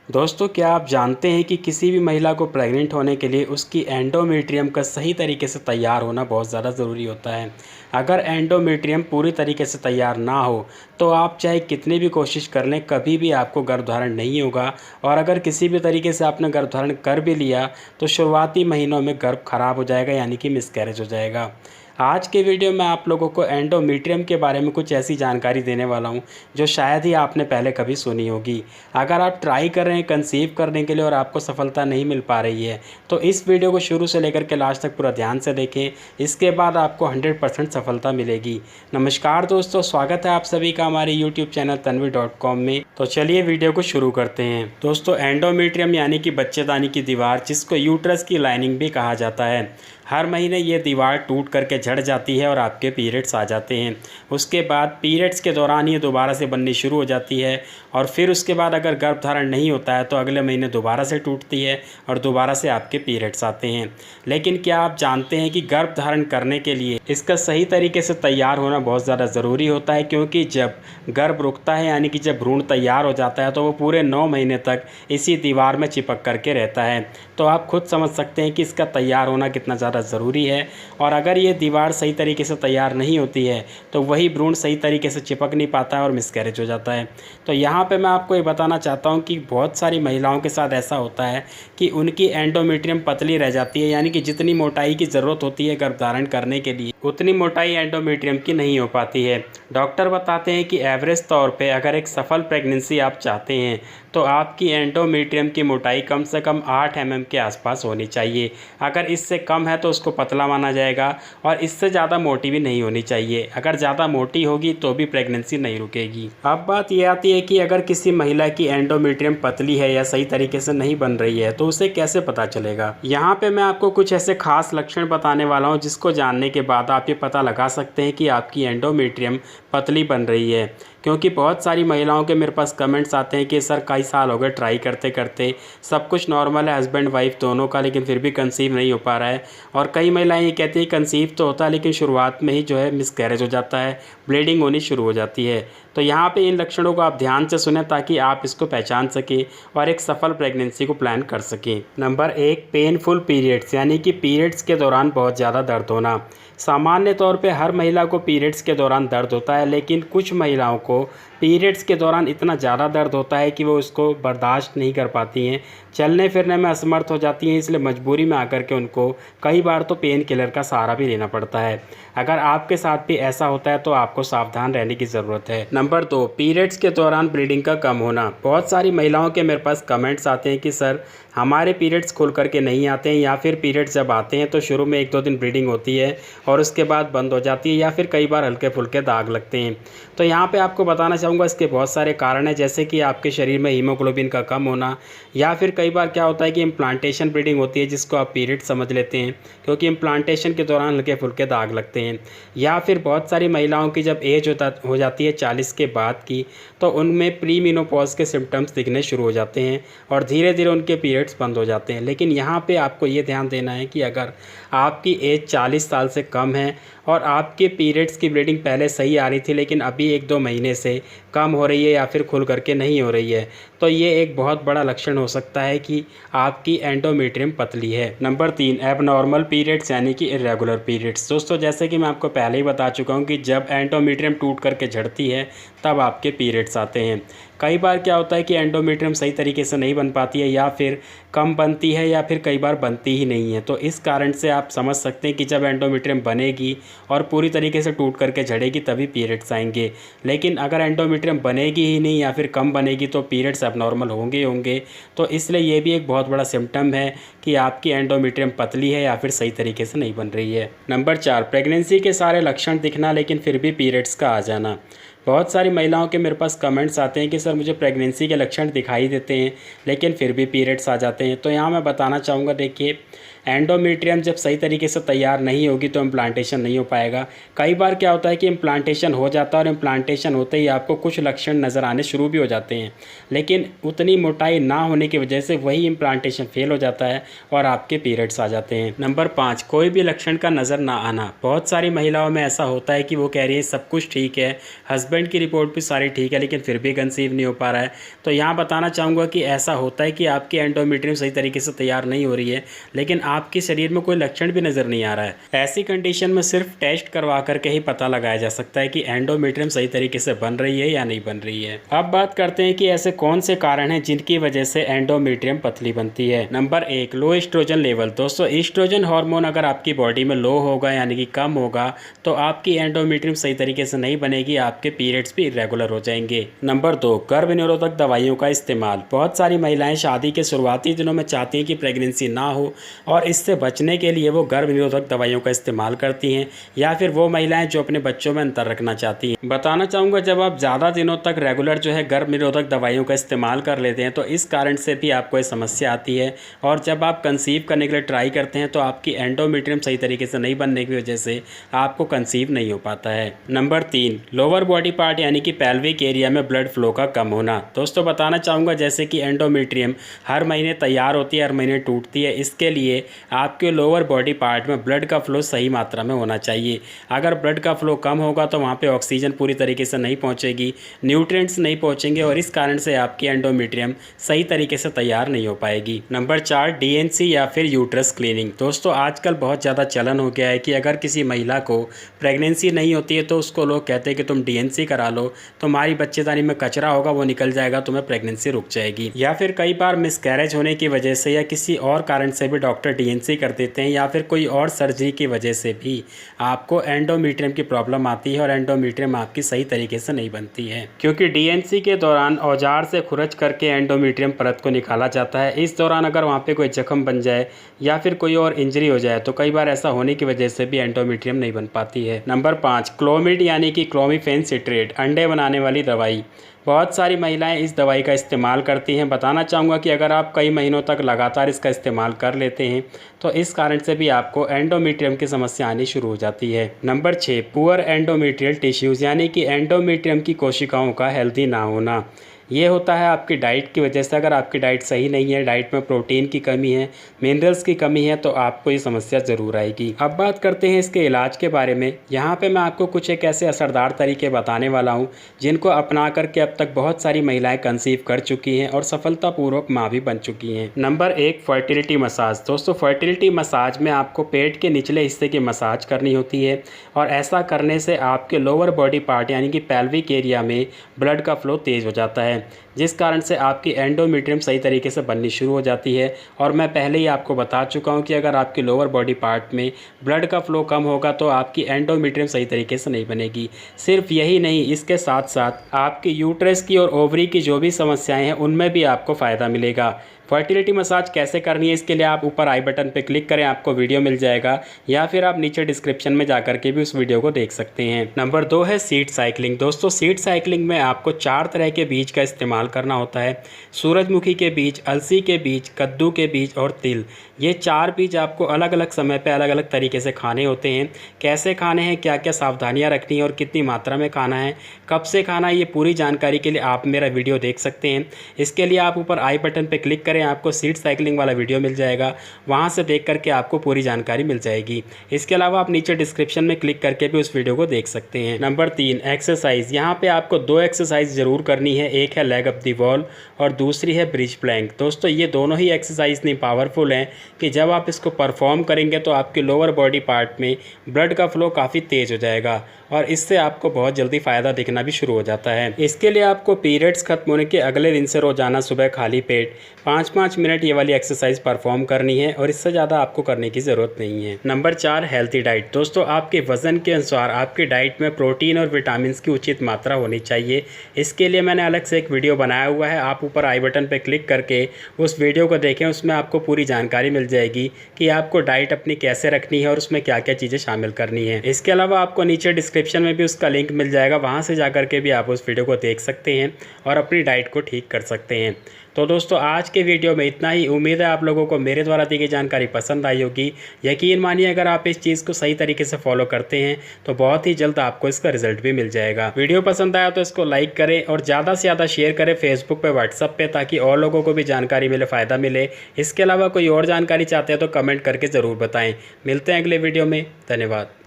दोस्तों, क्या आप जानते हैं कि किसी भी महिला को प्रेग्नेंट होने के लिए उसकी एंडोमेट्रियम का सही तरीके से तैयार होना बहुत ज़्यादा ज़रूरी होता है। अगर एंडोमेट्रियम पूरी तरीके से तैयार ना हो तो आप चाहे कितनी भी कोशिश कर लें, कभी भी आपको गर्भधारण नहीं होगा। और अगर किसी भी तरीके से आपने गर्भधारण कर भी लिया तो शुरुआती महीनों में गर्भ खराब हो जाएगा, यानी कि मिसकैरेज हो जाएगा। आज के वीडियो में आप लोगों को एंडोमेट्रियम के बारे में कुछ ऐसी जानकारी देने वाला हूं जो शायद ही आपने पहले कभी सुनी होगी। अगर आप ट्राई कर रहे हैं कंसीव करने के लिए और आपको सफलता नहीं मिल पा रही है तो इस वीडियो को शुरू से लेकर के लास्ट तक पूरा ध्यान से देखें। इसके बाद आपको 100% सफलता मिलेगी। नमस्कार दोस्तों, स्वागत है आप सभी का हमारे यूट्यूब चैनल tanvi.com में। तो चलिए वीडियो को शुरू करते हैं। दोस्तों, एंडोमेट्रियम यानी कि बच्चेदानी की दीवार, जिसको यूट्रस की लाइनिंग भी कहा जाता है, हर महीने ये दीवार टूट करके झड़ जाती है और आपके पीरियड्स आ जाते हैं। उसके बाद पीरियड्स के दौरान ये दोबारा से बननी शुरू हो जाती है और फिर उसके बाद अगर गर्भधारण नहीं होता है तो अगले महीने दोबारा से टूटती है और दोबारा से आपके पीरियड्स आते हैं। लेकिन क्या आप जानते हैं कि गर्भधारण करने के लिए इसका सही तरीके से तैयार होना बहुत ज़्यादा ज़रूरी होता है, क्योंकि जब गर्भ रुकता है यानी कि जब भ्रूण तैयार हो जाता है तो वो पूरे 9 महीने तक इसी दीवार में चिपक करके रहता है। तो आप खुद समझ सकते हैं कि इसका तैयार होना कितना ज़्यादा ज़रूरी है। और अगर ये दीवार सही तरीके से तैयार नहीं होती है तो वही भ्रूण सही तरीके से चिपक नहीं पाता है और मिसकैरेज हो जाता है। तो यहाँ पे मैं आपको ये बताना चाहता हूँ कि बहुत सारी महिलाओं के साथ ऐसा होता है कि उनकी एंडोमेट्रियम पतली रह जाती है, यानी कि जितनी मोटाई की ज़रूरत होती है गर्भधारण करने के लिए उतनी मोटाई एंडोमेट्रियम की नहीं हो पाती है। डॉक्टर बताते हैं कि एवरेज तौर पे अगर एक सफल प्रेगनेंसी आप चाहते हैं तो आपकी एंडोमेट्रियम की मोटाई कम से कम 8 mm के आसपास होनी चाहिए। अगर इससे कम है तो उसको पतला माना जाएगा और इससे ज़्यादा मोटी भी नहीं होनी चाहिए। अगर ज़्यादा मोटी होगी तो भी प्रेगनेंसी नहीं रुकेगी। अब बात यह आती है कि अगर किसी महिला की एंडोमेट्रियम पतली है या सही तरीके से नहीं बन रही है तो उसे कैसे पता चलेगा। यहाँ पे मैं आपको कुछ ऐसे खास लक्षण बताने वाला हूँ जिसको जानने के बाद आप ये पता लगा सकते हैं कि आपकी एंडोमेट्रियम पतली बन रही है। क्योंकि बहुत सारी महिलाओं के मेरे पास कमेंट्स आते हैं कि सर कई साल हो गए ट्राई करते करते, सब कुछ नॉर्मल है हस्बैंड वाइफ दोनों का, लेकिन फिर भी कंसीव नहीं हो पा रहा है। और कई महिलाएं ये कहती हैं कंसीव तो होता है लेकिन शुरुआत में ही जो है मिसकैरेज हो जाता है, ब्लीडिंग होनी शुरू हो जाती है। तो यहाँ पे इन लक्षणों को आप ध्यान से सुनें ताकि आप इसको पहचान सकें और एक सफल प्रेगनेंसी को प्लान कर सकें। नंबर 1, पेनफुल पीरियड्स, यानी कि पीरियड्स के दौरान बहुत ज़्यादा दर्द होना। सामान्य तौर पे हर महिला को पीरियड्स के दौरान दर्द होता है, लेकिन कुछ महिलाओं को पीरियड्स के दौरान इतना ज़्यादा दर्द होता है कि वो उसको बर्दाश्त नहीं कर पाती हैं, चलने फिरने में असमर्थ हो जाती हैं। इसलिए मजबूरी में आकर के उनको कई बार तो पेन किलर का सहारा भी लेना पड़ता है। अगर आपके साथ भी ऐसा होता है तो आपको सावधान रहने की ज़रूरत है। नंबर 2, पीरियड्स के दौरान ब्लीडिंग का कम होना। बहुत सारी महिलाओं के मेरे पास कमेंट्स आते हैं कि सर हमारे पीरियड्स खुल करके नहीं आते हैं, या फिर पीरियड्स जब आते हैं तो शुरू में 1-2 दिन ब्लीडिंग होती है और उसके बाद बंद हो जाती है, या फिर कई बार हल्के फुल्के दाग लगते हैं। तो यहाँ पे आपको बताना चाहूँगा इसके बहुत सारे कारण हैं, जैसे कि आपके शरीर में हीमोग्लोबिन का कम होना, या फिर कई बार क्या होता है कि इम्प्लांटेशन ब्लीडिंग होती है जिसको आप पीरियड समझ लेते हैं, क्योंकि इम्प्लांटेशन के दौरान हल्के फुल्के दाग लगते हैं। या फिर बहुत सारी महिलाओं की जब एज हो जाती है 40 के बाद की, तो उनमें प्री मेनोपॉज के सिम्टम्स दिखने शुरू हो जाते हैं और धीरे धीरे उनके पीरियड्स बंद हो जाते हैं। लेकिन यहाँ पे आपको ये ध्यान देना है कि अगर आपकी एज 40 साल से कम है और आपके पीरियड्स की ब्लीडिंग पहले सही आ रही थी लेकिन अभी 1-2 महीने से कम हो रही है या फिर खुल करके नहीं हो रही है, तो ये एक बहुत बड़ा लक्षण हो सकता है कि आपकी एंडोमेट्रियम पतली है। नंबर 3, एबनॉर्मल पीरियड्स, यानी कि इरेगुलर पीरियड्स। दोस्तों, जैसे कि मैं आपको पहले ही बता चुका हूँ कि जब एंडोमेट्रियम टूट करके झड़ती है तब आपके पीरियड्स आते हैं। कई बार क्या होता है कि एंडोमेट्रियम सही तरीके से नहीं बन पाती है, या फिर कम बनती है, या फिर कई बार बनती ही नहीं है। तो इस कारण से आप समझ सकते हैं कि जब एंडोमेट्रियम बनेगी और पूरी तरीके से टूट करके झड़ेगी तभी पीरियड्स आएंगे। लेकिन अगर एंडोमेट्रियम बनेगी ही नहीं या फिर कम बनेगी तो पीरियड्स एबनॉर्मल होंगे होंगे। तो इसलिए ये भी एक बहुत बड़ा सिम्टम है कि आपकी एंडोमेट्रियम पतली है या फिर सही तरीके से नहीं बन रही है। नंबर 4, प्रेगनेंसी के सारे लक्षण दिखना लेकिन फिर भी पीरियड्स का आ जाना। बहुत सारी महिलाओं के मेरे पास कमेंट्स आते हैं कि सर मुझे प्रेगनेंसी के लक्षण दिखाई देते हैं लेकिन फिर भी पीरियड्स आ जाते हैं। तो यहाँ मैं बताना चाहूँगा, देखिए एंडोमेट्रियम जब सही तरीके से तैयार नहीं होगी तो इम्प्लांटेशन नहीं हो पाएगा। कई बार क्या होता है कि इम्प्लांटेशन हो जाता है और इम्प्लांटेशन होते ही आपको कुछ लक्षण नज़र आने शुरू भी हो जाते हैं, लेकिन उतनी मोटाई ना होने की वजह से वही इम्प्लांटेशन फेल हो जाता है और आपके पीरियड्स आ जाते हैं। नंबर 5, कोई भी लक्षण का नज़र ना आना। बहुत सारी महिलाओं में ऐसा होता है कि वो कह रही है सब कुछ ठीक है, हस्बैंड की रिपोर्ट भी सारी ठीक है, लेकिन फिर भी कंसीव नहीं हो पा रहा है। तो यहाँ बताना चाहूँगा कि ऐसा होता है कि आपकी एंडोमेट्रियम सही तरीके से तैयार नहीं हो रही है, लेकिन आपके शरीर में कोई लक्षण भी नज़र नहीं आ रहा है। ऐसी कंडीशन में सिर्फ टेस्ट करवा करके ही पता लगाया जा सकता है कि एंडोमेट्रियम सही तरीके से बन रही है या नहीं बन रही है। अब बात करते हैं कि ऐसे कौन से कारण हैं जिनकी वजह से एंडोमेट्रियम पतली बनती है। नंबर 1, लो एस्ट्रोजन लेवल। दोस्तों, एस्ट्रोजन हार्मोन अगर आपकी बॉडी में लो होगा यानी कि कम होगा तो आपकी एंडोमेट्रियम सही तरीके से नहीं बनेगी, आपके पीरियड्स भी इरेगुलर हो जाएंगे। नंबर 2, गर्भ निरोधक दवाइयों का इस्तेमाल। बहुत सारी महिलाएं शादी के शुरुआती दिनों में चाहती हैं कि प्रेगनेंसी ना हो और इससे बचने के लिए वो गर्भ निरोधक दवाइयों का इस्तेमाल करती हैं, या फिर वो महिलाएं जो अपने बच्चों में अंतर रखना चाहती हैं। बताना चाहूँगा, जब आप ज़्यादा दिनों तक रेगुलर जो है गर्भ निरोधक दवाइयों का इस्तेमाल कर लेते हैं तो इस कारण से भी आपको ये समस्या आती है, और जब आप कंसीव करने के लिए ट्राई करते हैं तो आपकी एंडोमेट्रियम सही तरीके से नहीं बनने की वजह से आपको कंसीव नहीं हो पाता है। नंबर 3, लोअर बॉडी पार्ट यानी कि पेल्विक एरिया में ब्लड फ्लो का कम होना। दोस्तों, बताना चाहूँगा जैसे कि एंडोमेट्रियम हर महीने तैयार होती है, हर महीने टूटती है, इसके लिए आपके लोअर बॉडी पार्ट में ब्लड का फ्लो सही मात्रा में होना चाहिए। अगर ब्लड का फ्लो कम होगा तो वहाँ पे ऑक्सीजन पूरी तरीके से नहीं पहुँचेगी, न्यूट्रिएंट्स नहीं पहुँचेंगे, और इस कारण से आपकी एंडोमेट्रियम सही तरीके से तैयार नहीं हो पाएगी। नंबर 4, डीएनसी या फिर यूट्रस क्लीनिंग। दोस्तों, आजकल बहुत ज़्यादा चलन हो गया है कि अगर किसी महिला को प्रेगनेंसी नहीं होती है तो उसको लोग कहते हैं कि तुम डीएनसी करा लो, तुम्हारी बच्चेदानी में कचरा होगा वो निकल जाएगा, तुम्हें प्रेगनेंसी रुक जाएगी। या फिर कई बार मिसकैरेज होने की वजह से या किसी और कारण से भी डॉक्टर डीएनसी कर देते हैं, या फिर कोई और सर्जरी की वजह से भी आपको एंडोमेट्रियम की प्रॉब्लम आती है और एंडोमेट्रियम आपकी सही तरीके से नहीं बनती है, क्योंकि डीएनसी के दौरान औजार से खुरच करके एंडोमेट्रियम परत को निकाला जाता है। इस दौरान अगर वहाँ पे कोई जख्म बन जाए या फिर कोई और इंजरी हो जाए तो कई बार ऐसा होने की वजह से भी एंडोमेट्रियम नहीं बन पाती है। नंबर 5, क्लोमिड यानी कि क्लोमिफेन सिट्रेट, अंडे बनाने वाली दवाई। बहुत सारी महिलाएं इस दवाई का इस्तेमाल करती हैं। बताना चाहूँगा कि अगर आप कई महीनों तक लगातार इसका इस्तेमाल कर लेते हैं तो इस कारण से भी आपको एंडोमेट्रियम की समस्या आनी शुरू हो जाती है। नंबर 6, पुअर एंडोमेट्रियल टिश्यूज़ यानी कि एंडोमेट्रियम की कोशिकाओं का हेल्दी ना होना। ये होता है आपकी डाइट की वजह से। अगर आपकी डाइट सही नहीं है, डाइट में प्रोटीन की कमी है, मिनरल्स की कमी है, तो आपको ये समस्या ज़रूर आएगी। अब बात करते हैं इसके इलाज के बारे में। यहाँ पे मैं आपको कुछ एक ऐसे असरदार तरीके बताने वाला हूँ जिनको अपना करके अब तक बहुत सारी महिलाएं कंसीव कर चुकी हैं और सफलतापूर्वक माँ भी बन चुकी हैं। Number 1, fertility massage. दोस्तों, फर्टिलिटी मसाज में आपको पेट के निचले हिस्से की मसाज करनी होती है, और ऐसा करने से आपके लोअर बॉडी पार्ट यानी कि पेल्विक एरिया में ब्लड का फ्लो तेज़ हो जाता है, जिस कारण से आपकी एंडोमेट्रियम सही तरीके से बननी शुरू हो जाती है। और मैं पहले ही आपको बता चुका हूं कि अगर आपकी लोअर बॉडी पार्ट में ब्लड का फ्लो कम होगा तो आपकी एंडोमेट्रियम सही तरीके से नहीं बनेगी। सिर्फ यही नहीं, इसके साथ साथ आपकी यूट्रस की और ओवरी की जो भी समस्याएं हैं उनमें भी आपको फ़ायदा मिलेगा। फर्टिलिटी मसाज कैसे करनी है इसके लिए आप ऊपर आई बटन पर क्लिक करें, आपको वीडियो मिल जाएगा, या फिर आप नीचे डिस्क्रिप्शन में जा करके भी उस वीडियो को देख सकते हैं। नंबर 2 है सीड साइकिलिंग। दोस्तों, सीड साइकिलिंग में आपको 4 तरह के बीज का इस्तेमाल करना होता है। सूरजमुखी के बीज, अलसी के बीज, कद्दू के बीज और तिल। ये 4 बीज आपको अलग अलग समय पे अलग अलग तरीके से खाने होते हैं। कैसे खाने हैं, क्या क्या सावधानियां रखनी है और कितनी मात्रा में खाना है, कब से खाना है, ये पूरी जानकारी के लिए आप मेरा वीडियो देख सकते हैं। इसके लिए आप ऊपर आई बटन पर क्लिक करें, आपको सीड साइकिलिंग वाला वीडियो मिल जाएगा, वहाँ से देख करके आपको पूरी जानकारी मिल जाएगी। इसके अलावा आप नीचे डिस्क्रिप्शन में क्लिक करके भी उस वीडियो को देख सकते हैं। Number 3, exercise. यहाँ पे आपको 2 एक्सरसाइज ज़रूर करनी है। एक है लेग अप दी वॉल और दूसरी है ब्रिज प्लैंक। दोस्तों, ये दोनों ही एक्सरसाइज इतनी पावरफुल हैं कि जब आप इसको परफॉर्म करेंगे तो आपके लोअर बॉडी पार्ट में ब्लड का फ्लो काफ़ी तेज़ हो जाएगा और इससे आपको बहुत जल्दी फ़ायदा दिखना भी शुरू हो जाता है। इसके लिए आपको पीरियड्स खत्म होने के अगले दिन से रोज़ाना सुबह खाली पेट 5-5 मिनट ये वाली एक्सरसाइज परफॉर्म करनी है, और इससे ज़्यादा आपको करने की ज़रूरत नहीं है। Number 4, healthy diet. दोस्तों, आपके वज़न के अनुसार आपकी डाइट में प्रोटीन और विटामिन की उचित मात्रा होनी चाहिए। इसके लिए मैंने अलग से एक वीडियो बनाया हुआ है, आप ऊपर आई बटन पर क्लिक करके उस वीडियो को देखें। उसमें आपको पूरी जानकारी मिल जाएगी कि आपको डाइट अपनी कैसे रखनी है और उसमें क्या क्या चीज़ें शामिल करनी है। इसके अलावा आपको नीचे डिस्क्रिप्शन में भी उसका लिंक मिल जाएगा, वहाँ से जा के भी आप उस वीडियो को देख सकते हैं और अपनी डाइट को ठीक कर सकते हैं। तो दोस्तों आज के वीडियो में इतना ही। उम्मीद है आप लोगों को मेरे द्वारा दी गई जानकारी पसंद आई होगी। यकीन मानिए अगर आप इस चीज़ को सही तरीके से फॉलो करते हैं तो बहुत ही जल्द आपको इसका रिजल्ट भी मिल जाएगा। वीडियो पसंद आया तो इसको लाइक करें और ज़्यादा से ज़्यादा शेयर करें फेसबुक पे, व्हाट्सएप पे, ताकि और लोगों को भी जानकारी मिले, फ़ायदा मिले। इसके अलावा कोई और जानकारी चाहते हैं तो कमेंट करके ज़रूर बताएँ। मिलते हैं अगले वीडियो में। धन्यवाद।